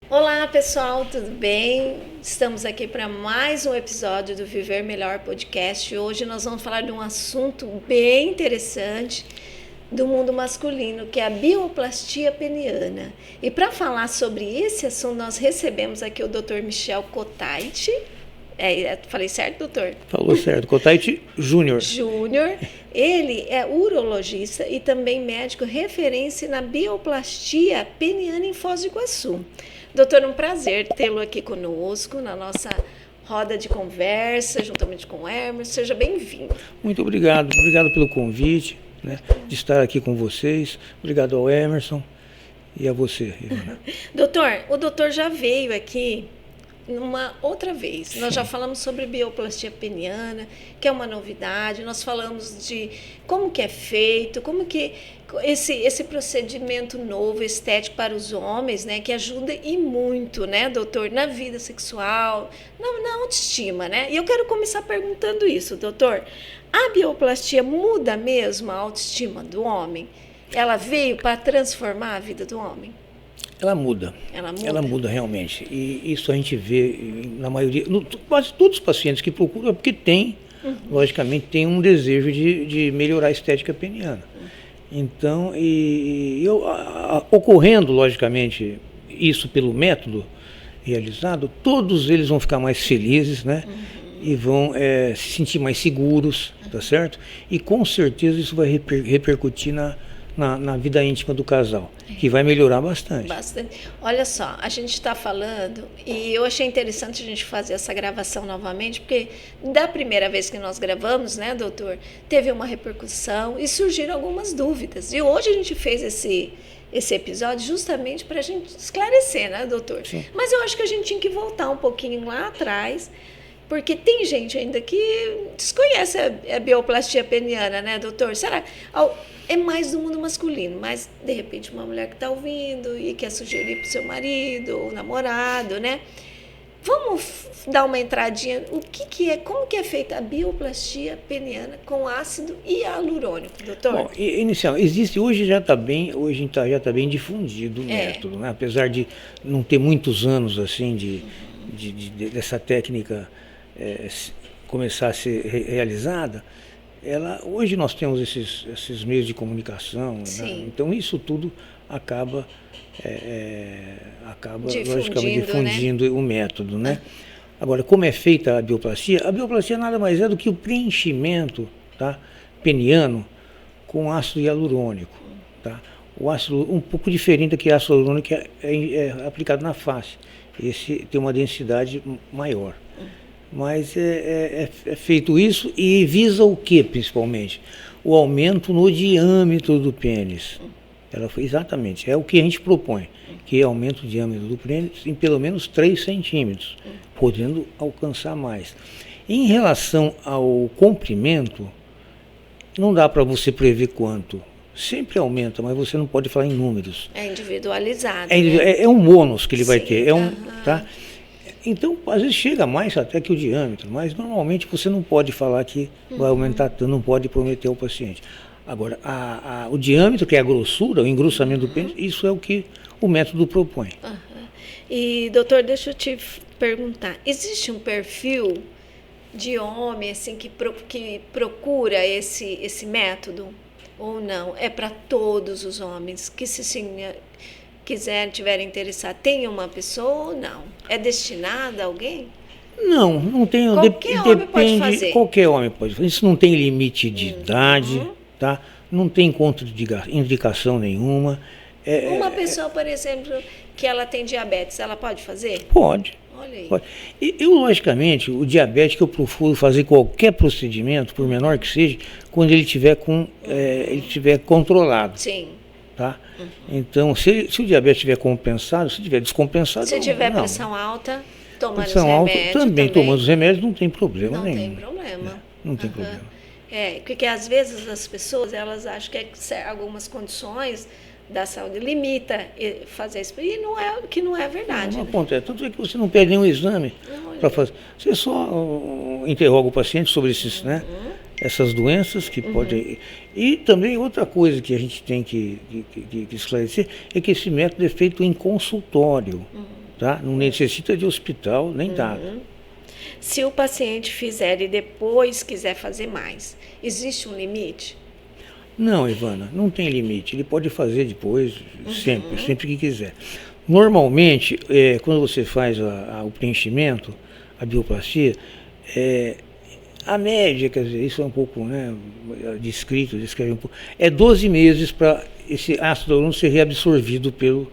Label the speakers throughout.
Speaker 1: Olá pessoal, tudo bem? Estamos aqui para mais um episódio do Viver Melhor Podcast. Hoje nós vamos falar de um assunto bem interessante do mundo masculino, que é a bioplastia peniana. E para falar sobre esse assunto, nós recebemos aqui o Dr. Michel Cotait. Falei certo, doutor?
Speaker 2: Falou certo, Cotait Júnior.
Speaker 1: Júnior. Ele é urologista e também médico referência na bioplastia peniana em Foz do Iguaçu. Doutor, um prazer tê-lo aqui conosco na nossa roda de conversa, juntamente com o Emerson. Seja bem-vindo.
Speaker 2: Muito obrigado pelo convite, né, de estar aqui com vocês. Obrigado ao Emerson e a você, Ivana.
Speaker 1: Doutor, o doutor já veio aqui uma outra vez. Sim. Nós já falamos sobre bioplastia peniana, que é uma novidade. Nós falamos de como que é feito, como que esse procedimento novo, estético para os homens, né, que ajuda e muito, né, doutor, na vida sexual, na autoestima, né? E eu quero começar perguntando isso, doutor. A bioplastia muda mesmo a autoestima do homem? Ela veio para transformar a vida do homem?
Speaker 2: Ela muda realmente. E isso a gente vê na maioria, quase todos os pacientes que procuram, porque tem, logicamente, tem um desejo de melhorar a estética peniana. Então, ocorrendo, logicamente, isso pelo método realizado, todos eles vão ficar mais felizes, né? E vão se sentir mais seguros, tá certo? E com certeza isso vai repercutir na vida íntima do casal, que vai melhorar bastante.
Speaker 1: Olha só, a gente está falando, e eu achei interessante a gente fazer essa gravação novamente, porque da primeira vez que nós gravamos, né, doutor, teve uma repercussão e surgiram algumas dúvidas. E hoje a gente fez esse episódio justamente para a gente esclarecer, né, doutor?
Speaker 2: Sim.
Speaker 1: Mas eu acho que a gente tinha que voltar um pouquinho lá atrás, porque tem gente ainda que desconhece a bioplastia peniana, né, doutor? Será que é mais do mundo masculino, mas de repente uma mulher que está ouvindo e quer sugerir para o seu marido ou namorado, né? Vamos dar uma entradinha. Como que é feita a bioplastia peniana com ácido hialurônico, doutor?
Speaker 2: Bom, inicial, existe, hoje já está bem difundido o método, né? Apesar de não ter muitos anos assim dessa técnica começar a ser realizada. Hoje nós temos esses meios de comunicação, né? Então isso tudo acaba logicamente difundindo, né, o método, né? Agora, como é feita a bioplastia? A bioplastia nada mais é do que o preenchimento, tá, peniano com ácido hialurônico, tá? O ácido um pouco diferente do que ácido hialurônico é aplicado na face. Esse tem uma densidade maior. Mas é feito isso e visa o que, principalmente? O aumento no diâmetro do pênis. Exatamente, é o que a gente propõe, que é aumento do diâmetro do pênis em pelo menos 3 centímetros, podendo alcançar mais. Em relação ao comprimento, não dá para você prever quanto. Sempre aumenta, mas você não pode falar em números.
Speaker 1: É individualizado.
Speaker 2: É um bônus que ele vai ter. Tá? Então, às vezes chega mais até que o diâmetro, mas normalmente você não pode falar que vai aumentar tanto, não pode prometer ao paciente. Agora, o diâmetro, que é a grossura, o engrossamento do pênis, isso é o que o método propõe.
Speaker 1: E, doutor, deixa eu te perguntar, existe um perfil de homem assim, que procura esse método ou não? É para todos os homens que tiverem interessado, tem uma pessoa ou não? É destinada a alguém?
Speaker 2: Não tem.
Speaker 1: Qualquer homem pode fazer.
Speaker 2: Qualquer homem pode fazer. Isso não tem limite de idade, tá? Não tem contraindicação nenhuma.
Speaker 1: Uma pessoa, por exemplo, que ela tem diabetes, ela pode fazer?
Speaker 2: Pode.
Speaker 1: Olha aí.
Speaker 2: Pode. Logicamente, o diabético, eu procuro fazer qualquer procedimento, por menor que seja, quando ele estiver controlado.
Speaker 1: Sim.
Speaker 2: Tá? Então, se o diabetes estiver compensado, se estiver descompensado...
Speaker 1: Se tiver pressão alta, tomando os
Speaker 2: remédios...
Speaker 1: também
Speaker 2: tomando os remédios, não tem problema nenhum.
Speaker 1: Não tem problema.
Speaker 2: Não tem problema.
Speaker 1: Porque às vezes as pessoas, elas acham que algumas condições da saúde limita fazer isso, e não é verdade.
Speaker 2: Não acontece. Tanto é que você não pede nenhum exame para fazer. Você só interroga o paciente sobre esses, né? Essas doenças que podem... E também outra coisa que a gente tem que esclarecer é que esse método é feito em consultório, tá? Não necessita de hospital nem nada.
Speaker 1: Se o paciente fizer e depois quiser fazer mais, existe um limite?
Speaker 2: Não, Ivana, não tem limite. Ele pode fazer depois, sempre que quiser. Normalmente, quando você faz o preenchimento, a bioplastia, a média, quer dizer, isso é um pouco, né, descreve um pouco, é 12 meses para esse ácido hialurônico ser reabsorvido pelo...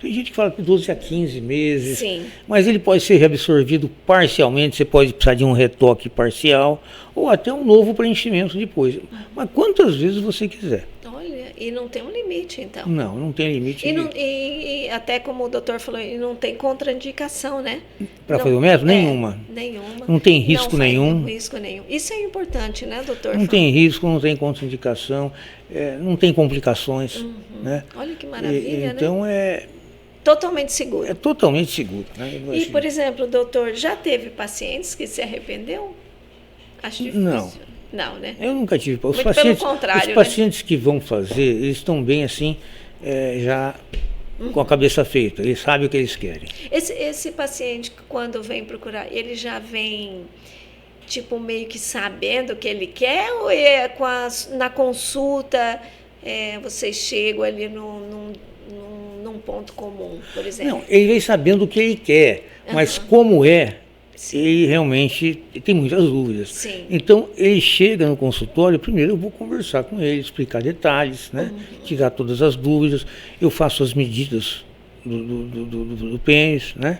Speaker 2: Tem gente que fala que 12 a 15 meses,
Speaker 1: Sim.
Speaker 2: Mas ele pode ser reabsorvido parcialmente, você pode precisar de um retoque parcial ou até um novo preenchimento depois. Mas quantas vezes você quiser.
Speaker 1: Olha, e não tem um limite, então.
Speaker 2: Não tem limite.
Speaker 1: E até como o doutor falou, e não tem contraindicação, né?
Speaker 2: Para fazer o método? Nenhuma.
Speaker 1: Nenhuma.
Speaker 2: Não tem risco nenhum.
Speaker 1: Não risco nenhum. Isso é importante, né, doutor?
Speaker 2: Não tem risco, não tem contraindicação, não tem complicações. Né?
Speaker 1: Olha que maravilha,
Speaker 2: então,
Speaker 1: né? Totalmente seguro.
Speaker 2: É totalmente seguro. Né?
Speaker 1: E, por exemplo, doutor, já teve pacientes que se arrependeu? Acho difícil. Não, né?
Speaker 2: Eu nunca tive.
Speaker 1: Muito pelo contrário,
Speaker 2: os pacientes que vão fazer, eles estão bem assim, já com a cabeça feita. Eles sabem o que eles querem.
Speaker 1: Esse paciente, quando vem procurar, ele já vem, tipo, meio que sabendo o que ele quer? Ou na consulta, vocês chegam ali num ponto comum, por exemplo?
Speaker 2: Não, ele vem sabendo o que ele quer, mas como ele realmente tem muitas dúvidas.
Speaker 1: Sim.
Speaker 2: Então, ele chega no consultório, primeiro eu vou conversar com ele, explicar detalhes, né? Tirar todas as dúvidas, eu faço as medidas do pênis, né?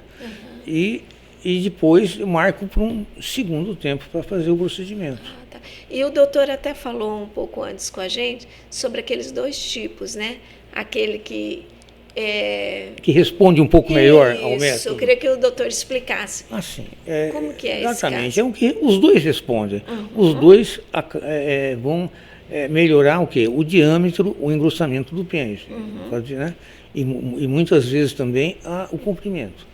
Speaker 2: E depois eu marco para um segundo tempo para fazer o procedimento.
Speaker 1: Tá. E o doutor até falou um pouco antes com a gente sobre aqueles dois tipos, né? Aquele que
Speaker 2: responde um pouco melhor ao método.
Speaker 1: Isso, eu queria que o doutor explicasse.
Speaker 2: Assim,
Speaker 1: como que é
Speaker 2: exatamente,
Speaker 1: esse caso?
Speaker 2: Os dois respondem. Os dois vão melhorar o quê? O diâmetro, o engrossamento do pênis. Né? E muitas vezes também o comprimento.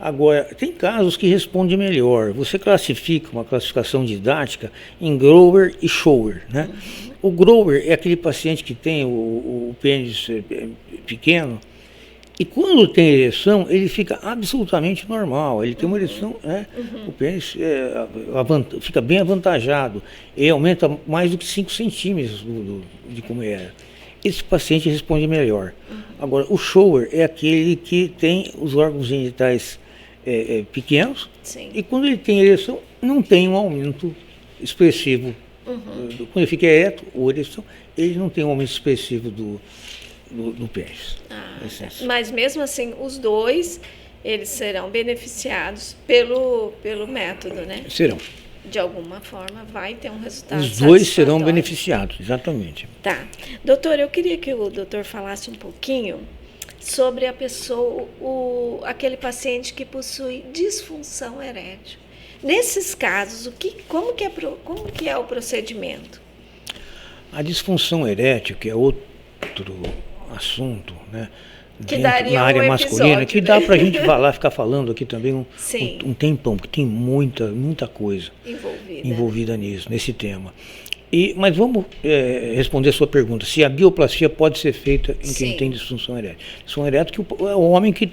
Speaker 2: Agora, tem casos que respondem melhor. Você classifica uma classificação didática em grower e shower. Né? O grower é aquele paciente que tem o pênis pequeno, e quando tem ereção, ele fica absolutamente normal. Ele tem uma ereção, né? O pênis fica bem avantajado. E aumenta mais do que 5 centímetros de como era. Esse paciente responde melhor. Agora, o shower é aquele que tem os órgãos genitais pequenos.
Speaker 1: Sim.
Speaker 2: E quando ele tem ereção, não tem um aumento expressivo. Quando ele fica ereto ou ereção, ele não tem um aumento expressivo do pênis.
Speaker 1: Mas mesmo assim, os dois, eles serão beneficiados pelo método, né?
Speaker 2: Serão.
Speaker 1: De alguma forma, vai ter um resultado
Speaker 2: Os dois serão beneficiados, exatamente.
Speaker 1: Tá. Doutor, eu queria que o doutor falasse um pouquinho sobre a pessoa, aquele paciente que possui disfunção erétil. Nesses casos, como que é o procedimento?
Speaker 2: A disfunção erétil, que é outro assunto, né?
Speaker 1: Que daria
Speaker 2: na área
Speaker 1: um
Speaker 2: masculina,
Speaker 1: episódio,
Speaker 2: que dá pra gente ficar falando aqui também um tempão, porque tem muita coisa envolvida nisso, nesse tema. Mas vamos responder a sua pergunta, se a bioplastia pode ser feita em quem tem disfunção erétil. Disfunção erétil que é o homem que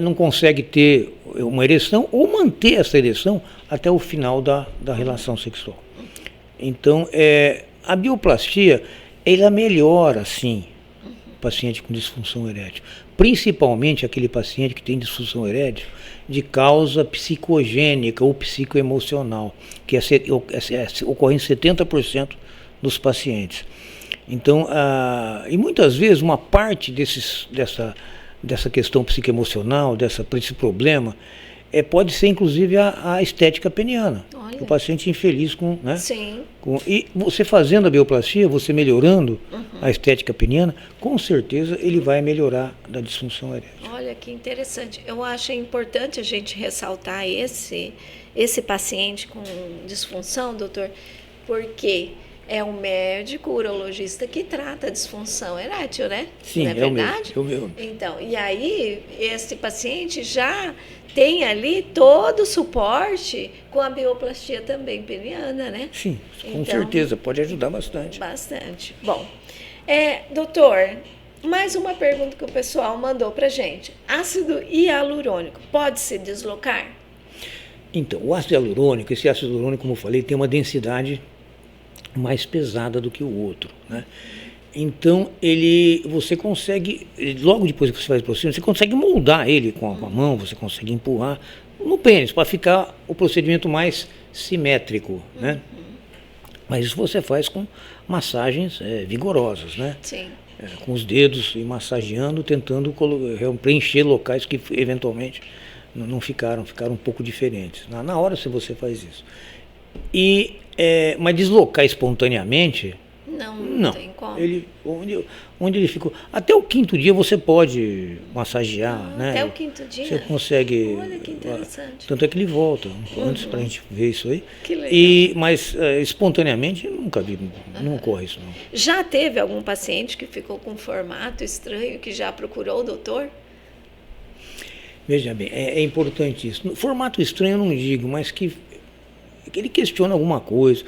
Speaker 2: não consegue ter uma ereção ou manter essa ereção até o final da relação sexual. Então, a bioplastia, ela melhora, sim, o paciente com disfunção erétil. Principalmente aquele paciente que tem disfunção erétil de causa psicogênica ou psicoemocional, que ocorre em 70% dos pacientes. Então, e muitas vezes uma parte dessa questão psicoemocional, desse problema, pode ser inclusive a estética peniana. O paciente infeliz com, né?
Speaker 1: Sim.
Speaker 2: E você fazendo a bioplastia, você melhorando a estética peniana, com certeza ele vai melhorar da disfunção erétil.
Speaker 1: Olha que interessante. Eu acho importante a gente ressaltar esse paciente com disfunção, doutor, porque é um médico urologista que trata a disfunção erétil, né?
Speaker 2: Sim,
Speaker 1: não é verdade?
Speaker 2: É o mesmo.
Speaker 1: Então, e aí esse paciente já tem ali todo o suporte com a bioplastia também peniana, né?
Speaker 2: Sim, com certeza, pode ajudar bastante.
Speaker 1: Bastante. Bom, doutor, Mais uma pergunta que o pessoal mandou pra gente. Ácido hialurônico pode se deslocar?
Speaker 2: Então, o ácido hialurônico, esse ácido hialurônico, como eu falei, tem uma densidade mais pesada do que o outro, né? Então, você consegue, logo depois que você faz o procedimento, você consegue moldar ele com a mão, você consegue empurrar no pênis, para ficar o procedimento mais simétrico, né? Mas isso você faz com massagens vigorosas, né?
Speaker 1: Sim.
Speaker 2: Com os dedos e massageando, tentando preencher locais que eventualmente não ficaram um pouco diferentes. Na hora se você faz isso. Mas deslocar espontaneamente, não.
Speaker 1: Tem como.
Speaker 2: Onde ele ficou. Até o 5º dia você pode massagear, né?
Speaker 1: Até o 5º dia?
Speaker 2: Você consegue.
Speaker 1: Olha que interessante.
Speaker 2: Tanto é que ele volta antes para a gente ver isso aí.
Speaker 1: Que legal.
Speaker 2: Mas espontaneamente nunca vi, não ocorre isso não.
Speaker 1: Já teve algum paciente que ficou com um formato estranho que já procurou o doutor?
Speaker 2: Veja bem, é importante isso. No formato estranho eu não digo, mas que ele questiona alguma coisa,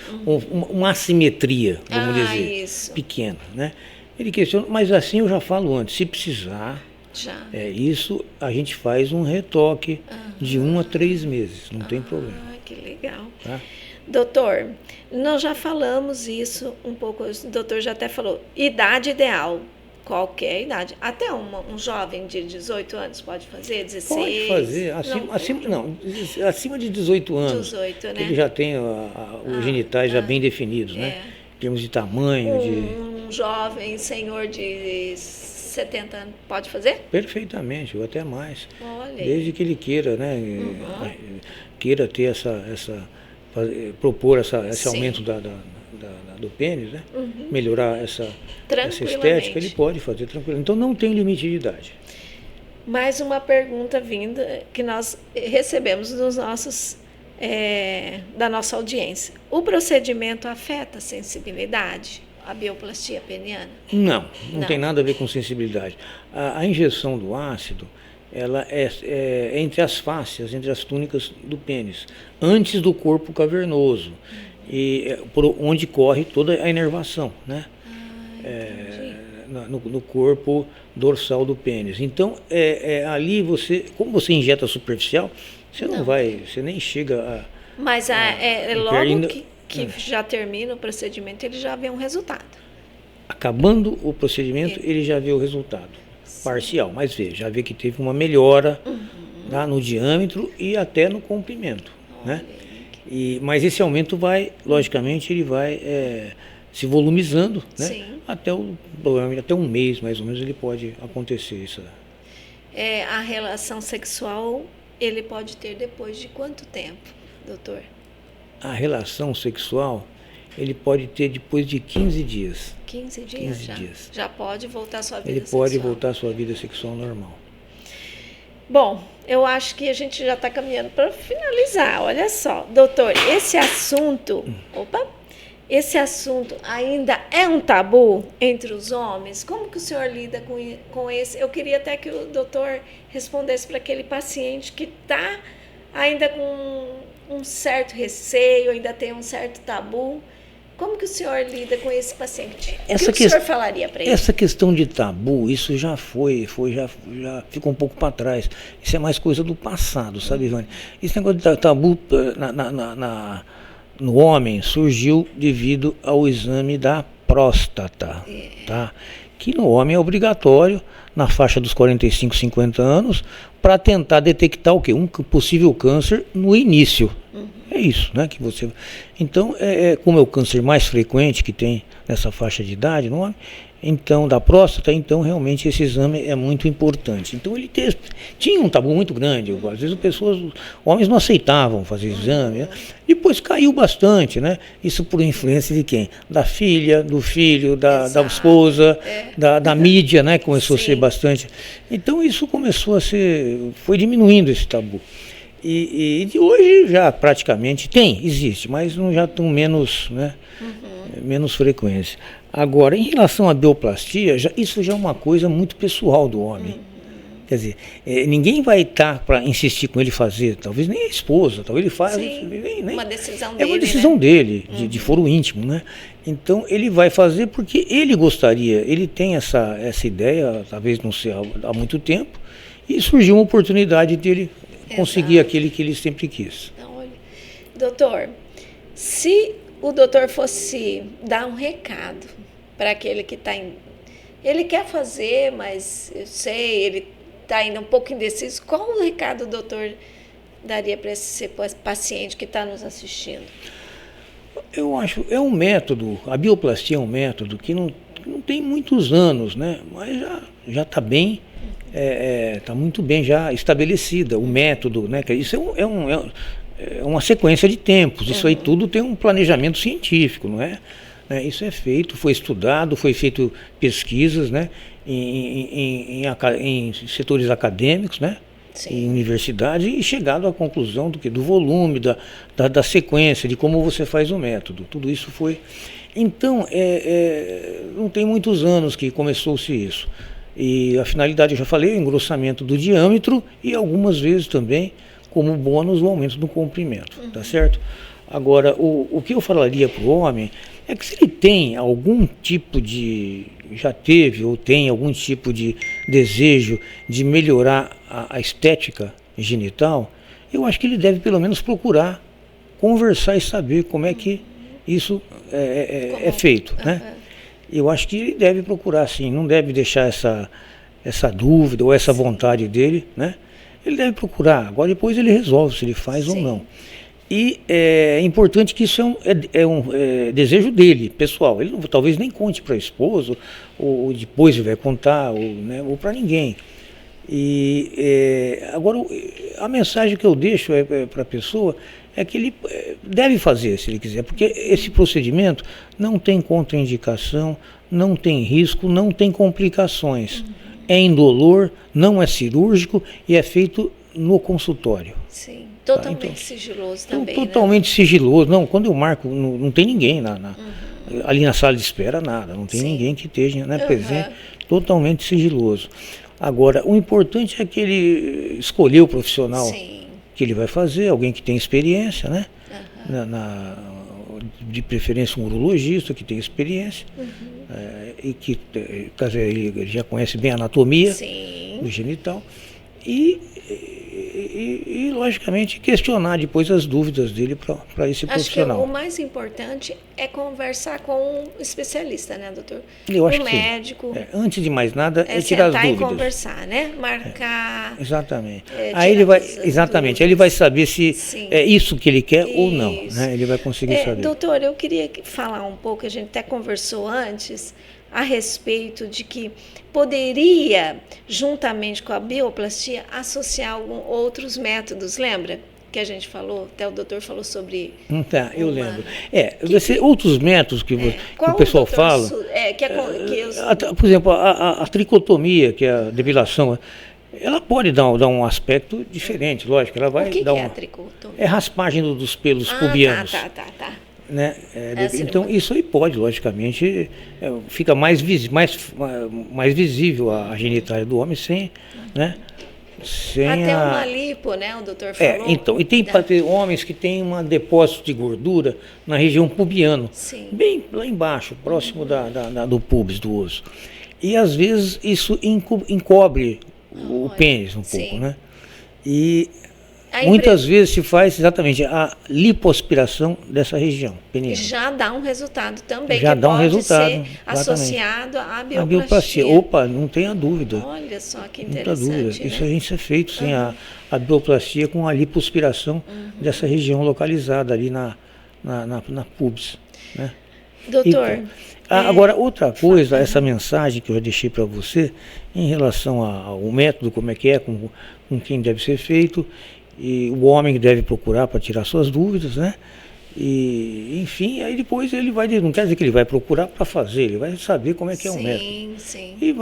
Speaker 2: uma assimetria, vamos dizer,
Speaker 1: isso.
Speaker 2: pequena, né? Ele questiona, mas assim eu já falo antes, se precisar, isso a gente faz um retoque de 1 a 3 meses, não tem problema.
Speaker 1: Que legal.
Speaker 2: Tá?
Speaker 1: Doutor, nós já falamos isso um pouco, o doutor já até falou, idade ideal. Qualquer idade. Até um jovem de 18 anos pode fazer? 16?
Speaker 2: Pode fazer. Acima de 18 anos.
Speaker 1: 18, né?
Speaker 2: Ele já tem os genitais já bem definidos, né? Em termos de tamanho.
Speaker 1: Um jovem senhor de 70 anos pode fazer?
Speaker 2: Perfeitamente, ou até mais.
Speaker 1: Olha.
Speaker 2: Desde que ele queira, né? Queira ter propor esse aumento do pênis, né? Melhorar essa estética, ele pode fazer tranquilo. Então não tem limite de idade.
Speaker 1: Mais uma pergunta vinda que nós recebemos da nossa audiência. O procedimento afeta a sensibilidade, a bioplastia peniana?
Speaker 2: Não tem nada a ver com sensibilidade. A injeção do ácido, ela é entre as fáscias, entre as túnicas do pênis, antes do corpo cavernoso. Por onde corre toda a inervação, né? No corpo dorsal do pênis. Então, ali como você injeta superficial, você nem chega a...
Speaker 1: Mas logo que já termina o procedimento, ele já vê um resultado.
Speaker 2: Acabando o procedimento, ele já vê o resultado parcial, mas já vê que teve uma melhora no diâmetro e até no comprimento, né? Mas esse aumento logicamente, ele vai se volumizando, né?
Speaker 1: Sim.
Speaker 2: Até um mês, mais ou menos, ele pode acontecer isso.
Speaker 1: A relação sexual, ele pode ter depois de quanto tempo, doutor?
Speaker 2: A relação sexual, ele pode ter depois de 15 dias.
Speaker 1: 15 dias
Speaker 2: 15
Speaker 1: já?
Speaker 2: Dias.
Speaker 1: Já pode voltar à sua vida
Speaker 2: sexual? Ele pode voltar à sua vida sexual normal.
Speaker 1: Bom, eu acho que a gente já está caminhando para finalizar. Olha só, doutor, esse assunto ainda é um tabu entre os homens? Como que o senhor lida com esse? Eu queria até que o doutor respondesse para aquele paciente que está ainda com um certo receio, ainda tem um certo tabu. Como que o senhor lida com esse paciente? O que o senhor falaria para ele?
Speaker 2: Essa questão de tabu, isso já já ficou um pouco para trás. Isso é mais coisa do passado, sabe, Ivane? Esse negócio de tabu no homem surgiu devido ao exame da próstata, tá? Que no homem é obrigatório, na faixa dos 45, 50 anos, para tentar detectar o quê? Um possível câncer no início. É isso, né? Então, como é o câncer mais frequente que tem nessa faixa de idade no homem, então, da próstata, então realmente esse exame é muito importante. Então ele tinha um tabu muito grande, às vezes homens não aceitavam fazer exame, né? Depois caiu bastante, né? Isso por influência de quem? Da filha, do filho, da esposa, da mídia, né? Começou a ser bastante. Então isso foi diminuindo esse tabu. E de hoje já praticamente existe, mas não já tão menos, né? Menos frequência. Agora, em relação à bioplastia, isso já é uma coisa muito pessoal do homem. Quer dizer, ninguém vai estar para insistir com ele fazer, talvez nem a esposa, talvez ele faça.
Speaker 1: Uma decisão dele.
Speaker 2: É uma decisão dele, de foro íntimo, né? Então ele vai fazer porque ele gostaria, ele tem essa ideia, talvez não sei há muito tempo, e surgiu uma oportunidade dele conseguir aquele que ele sempre quis.
Speaker 1: Então, olha, doutor, se o doutor fosse dar um recado para aquele que está ele quer fazer, mas eu sei, ele está ainda um pouco indeciso. Qual o recado o doutor daria para esse paciente que está nos assistindo?
Speaker 2: Eu acho, é um método, a bioplastia é um método que não tem muitos anos, né? Mas já está bem, está muito bem já estabelecida o método, né? Isso é uma sequência de tempos, isso aí tudo tem um planejamento científico, não é? Isso é feito, foi estudado, foi feito pesquisas, né, em setores acadêmicos, né, em universidades, e chegado à conclusão do volume, da sequência, de como você faz o método. Tudo isso foi... Então, não tem muitos anos que começou-se isso. E a finalidade, eu já falei, o engrossamento do diâmetro e algumas vezes também, como bônus, o aumento do comprimento, tá certo? Agora, o que eu falaria para o homem é que se ele tem algum tipo já teve ou tem algum tipo de desejo de melhorar a estética genital, eu acho que ele deve pelo menos procurar conversar e saber como é que isso é feito, né? Eu acho que ele deve procurar, sim, não deve deixar essa dúvida ou essa vontade dele, né? Ele deve procurar, agora depois ele resolve se ele faz ou não. E é importante que isso é um desejo dele, pessoal. Ele talvez nem conte para a esposa, ou depois ele vai contar, ou para ninguém. E agora, a mensagem que eu deixo para a pessoa é que ele deve fazer, se ele quiser, porque esse procedimento não tem contraindicação, não tem risco, não tem complicações. É indolor, não é cirúrgico e é feito no consultório.
Speaker 1: Sim. Totalmente sigiloso também,
Speaker 2: totalmente sigiloso. Não, quando eu marco, não tem ninguém ali na sala de espera, nada. Não tem ninguém que esteja presente. Totalmente sigiloso. Agora, o importante é que ele escolheu o profissional que ele vai fazer, alguém que tem experiência, né? De preferência um urologista que tem experiência, e que, caso ele já conhece bem a anatomia do genital. E, logicamente, questionar depois as dúvidas dele para esse profissional.
Speaker 1: Acho que o mais importante é conversar com um especialista, né, doutor?
Speaker 2: Eu acho
Speaker 1: médico.
Speaker 2: Antes de mais nada, é tirar as dúvidas.
Speaker 1: E conversar, né? Marcar.
Speaker 2: Exatamente. Aí ele vai, aí ele vai saber se é isso que ele quer ou não, né? Ele vai conseguir saber.
Speaker 1: Doutor, eu queria falar um pouco, a gente até conversou antes, a respeito de que poderia, juntamente com a bioplastia, associar outros métodos, lembra? Que a gente falou, até o doutor falou sobre...
Speaker 2: eu lembro. Outros métodos que o pessoal fala... por exemplo, a tricotomia, que é a depilação, ela pode dar um aspecto diferente, lógico. Ela vai dar
Speaker 1: é a tricotomia?
Speaker 2: É raspagem dos pelos pubianos.
Speaker 1: Tá.
Speaker 2: Né? Então isso aí pode, logicamente, fica mais visível a genitália do homem sem
Speaker 1: até uma lipo, né? O doutor falou.
Speaker 2: Então, e tem homens que têm um depósito de gordura na região pubiana, bem lá embaixo, próximo do pubis, do osso. E às vezes isso encobre o pênis um pouco, né? E muitas vezes se faz exatamente a lipoaspiração dessa região peniana.
Speaker 1: Já dá um resultado também,
Speaker 2: já
Speaker 1: que
Speaker 2: dá um
Speaker 1: pode
Speaker 2: resultado,
Speaker 1: ser associado à bioplastia.
Speaker 2: A bioplastia, opa, não tenha dúvida.
Speaker 1: Olha só que interessante.
Speaker 2: Muita dúvida. Né? Isso a gente é feito, sim, a bioplastia com a lipoaspiração dessa região localizada ali na pubis. Né?
Speaker 1: Doutor...
Speaker 2: Agora, outra coisa, essa mensagem que eu já deixei para você, em relação ao método, como é que é, com quem deve ser feito, e o homem deve procurar para tirar suas dúvidas, né? E, enfim, aí depois ele vai, não quer dizer que ele vai procurar para fazer, ele vai saber como é que é o método.
Speaker 1: Sim.
Speaker 2: E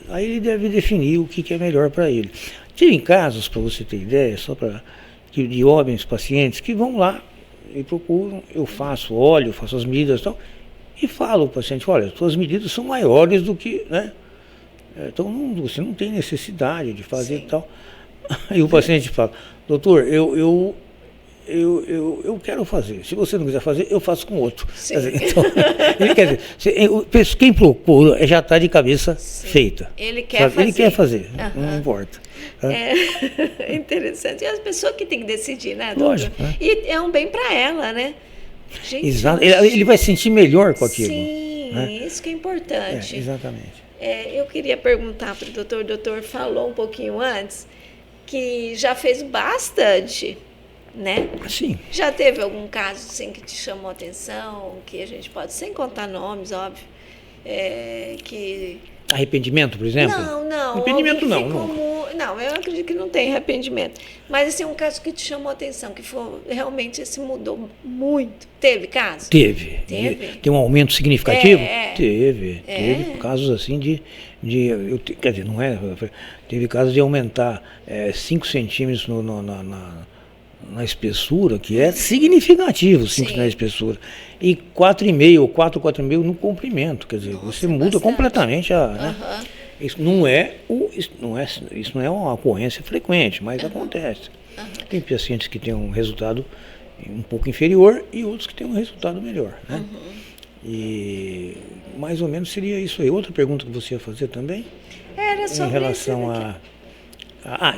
Speaker 2: aí ele deve definir o que é melhor para ele. Tem casos, para você ter ideia, de homens, pacientes, que vão lá e procuram, eu faço as medidas e tal, e falo ao paciente, olha, suas medidas são maiores do que, né? Então você não tem necessidade de fazer e tal. Aí o paciente fala, doutor, eu quero fazer. Se você não quiser fazer, eu faço com outro. Quer dizer, então, quer dizer, quem procura já está de cabeça feita.
Speaker 1: Ele quer fazer.
Speaker 2: Ele quer fazer, não importa.
Speaker 1: É interessante. E as pessoas que têm que decidir, né, doutor?
Speaker 2: Lógico.
Speaker 1: E é um bem para ela, né? Gente,
Speaker 2: exato. Ele vai se sentir melhor com aquilo.
Speaker 1: Sim, né? Isso que é importante.
Speaker 2: Exatamente.
Speaker 1: Eu queria perguntar para o doutor falou um pouquinho antes que já fez bastante, né?
Speaker 2: Sim.
Speaker 1: Já teve algum caso assim, que te chamou a atenção, que a gente pode, sem contar nomes, óbvio, que...
Speaker 2: Arrependimento, por exemplo?
Speaker 1: Não.
Speaker 2: Arrependimento não.
Speaker 1: Não, eu acredito que não tem arrependimento. Mas assim, um caso que te chamou a atenção, que foi, realmente se mudou muito. Teve caso?
Speaker 2: Teve. Tem um aumento significativo? Teve casos assim quer dizer, não é... Teve casos de aumentar 5 centímetros na espessura, que é significativo, 5 na espessura, e 4,5 ou 4,5 no comprimento, quer dizer, você muda completamente né? Isso não é uma ocorrência frequente, mas acontece. Tem pacientes que têm um resultado um pouco inferior e outros que têm um resultado melhor, né? E mais ou menos seria isso aí. Outra pergunta que você ia fazer também?
Speaker 1: Era sobre
Speaker 2: em relação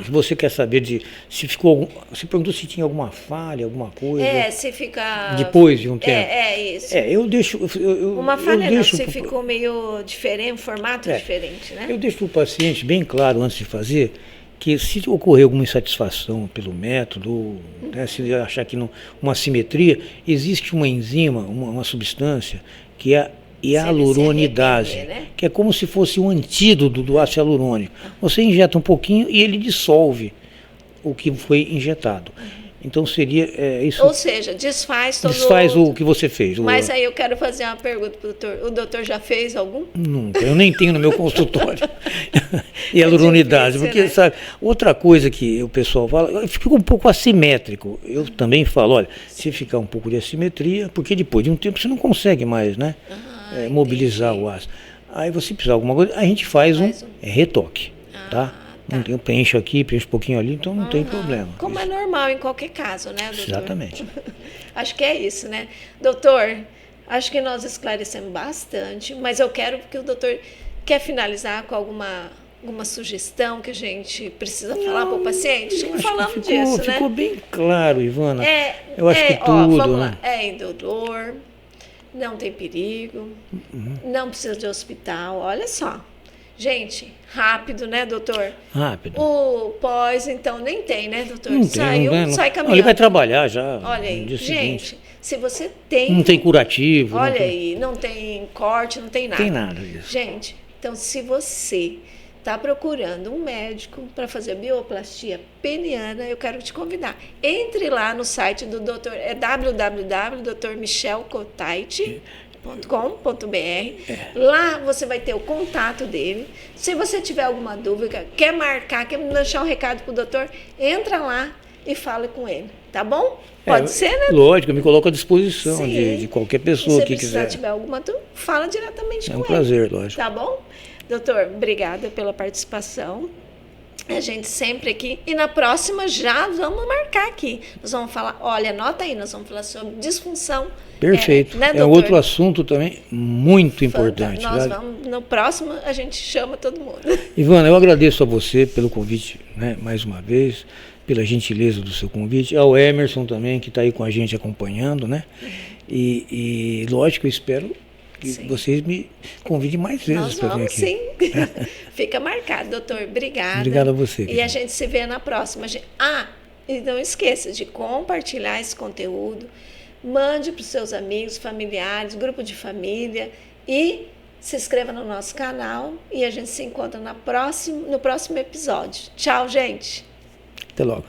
Speaker 2: você quer saber se ficou você perguntou se tinha alguma falha, alguma coisa.
Speaker 1: Se fica...
Speaker 2: Depois de um tempo.
Speaker 1: Isso.
Speaker 2: Eu deixo...
Speaker 1: Uma falha não, se ficou meio diferente, um formato diferente, né?
Speaker 2: Eu deixo para o paciente bem claro antes de fazer que se ocorrer alguma insatisfação pelo método, né, se achar que não, uma assimetria, existe uma enzima, uma substância que é hialuronidase, né? Que é como se fosse um antídoto do ácido hialurônico. Você injeta um pouquinho e ele dissolve o que foi injetado. Então seria isso.
Speaker 1: Ou seja, desfaz
Speaker 2: o que você fez.
Speaker 1: Mas aí eu quero fazer uma pergunta para o doutor. O doutor já fez algum?
Speaker 2: Nunca. Eu nem tenho no meu consultório. Hialuronidase. Porque, né? Sabe, outra coisa que o pessoal fala, fica um pouco assimétrico. Eu também falo, olha, se ficar um pouco de assimetria, porque depois de um tempo você não consegue mais, né? Mobilizar o ácido. Aí você precisa de alguma coisa, a gente faz um retoque, tá? Não tem, preenche aqui, preenche um pouquinho ali, então não tem problema.
Speaker 1: Como é normal em qualquer caso, né, doutor?
Speaker 2: Exatamente.
Speaker 1: Acho que é isso, né? Doutor, acho que nós esclarecemos bastante, mas eu quero que o doutor quer finalizar com alguma sugestão que a gente precisa falar para o paciente. Acho que falamos disso, né?
Speaker 2: Ficou bem claro, Ivana. Eu acho que tudo,
Speaker 1: vamos
Speaker 2: né?
Speaker 1: lá. É indolor, não tem perigo, não precisa de hospital. Olha só. Gente, rápido, né, doutor?
Speaker 2: Rápido.
Speaker 1: O pós, então, nem tem, né, doutor?
Speaker 2: Não
Speaker 1: Saiu,
Speaker 2: tem,
Speaker 1: sai caminhando.
Speaker 2: Ele vai trabalhar já.
Speaker 1: Olha aí,
Speaker 2: no dia
Speaker 1: gente,
Speaker 2: seguinte.
Speaker 1: Se você tem...
Speaker 2: Não tem curativo.
Speaker 1: Olha aí, não tem corte, não tem nada.
Speaker 2: Tem nada disso.
Speaker 1: Gente, então, se você está procurando um médico para fazer bioplastia peniana, eu quero te convidar. Entre lá no site do doutor, www.drmichelcotait.com.br. Lá você vai ter o contato dele. Se você tiver alguma dúvida, quer marcar, quer deixar um recado para o doutor, entra lá e fala com ele, tá bom? Pode ser, né?
Speaker 2: Lógico, eu me coloco à disposição de qualquer pessoa que quiser.
Speaker 1: Se tiver alguma dúvida, fala diretamente com ele.
Speaker 2: É um prazer, lógico.
Speaker 1: Tá bom? Doutor, obrigada pela participação. A gente sempre aqui. E na próxima já vamos marcar aqui. Nós vamos falar, olha, anota aí, nós vamos falar sobre disfunção.
Speaker 2: Perfeito.
Speaker 1: Né,
Speaker 2: é outro assunto também muito importante.
Speaker 1: Nós vamos, no próximo a gente chama todo mundo.
Speaker 2: Ivana, eu agradeço a você pelo convite, né, mais uma vez, pela gentileza do seu convite, ao Emerson também, que está aí com a gente acompanhando, né? E lógico, eu espero que vocês me convidem mais vezes para vir aqui.
Speaker 1: Sim. Fica marcado, doutor. Obrigada.
Speaker 2: Obrigado a você.
Speaker 1: E a gente se vê na próxima. E não esqueça de compartilhar esse conteúdo. Mande para os seus amigos, familiares, grupo de família e se inscreva no nosso canal e a gente se encontra no próximo episódio. Tchau, gente.
Speaker 2: Até logo.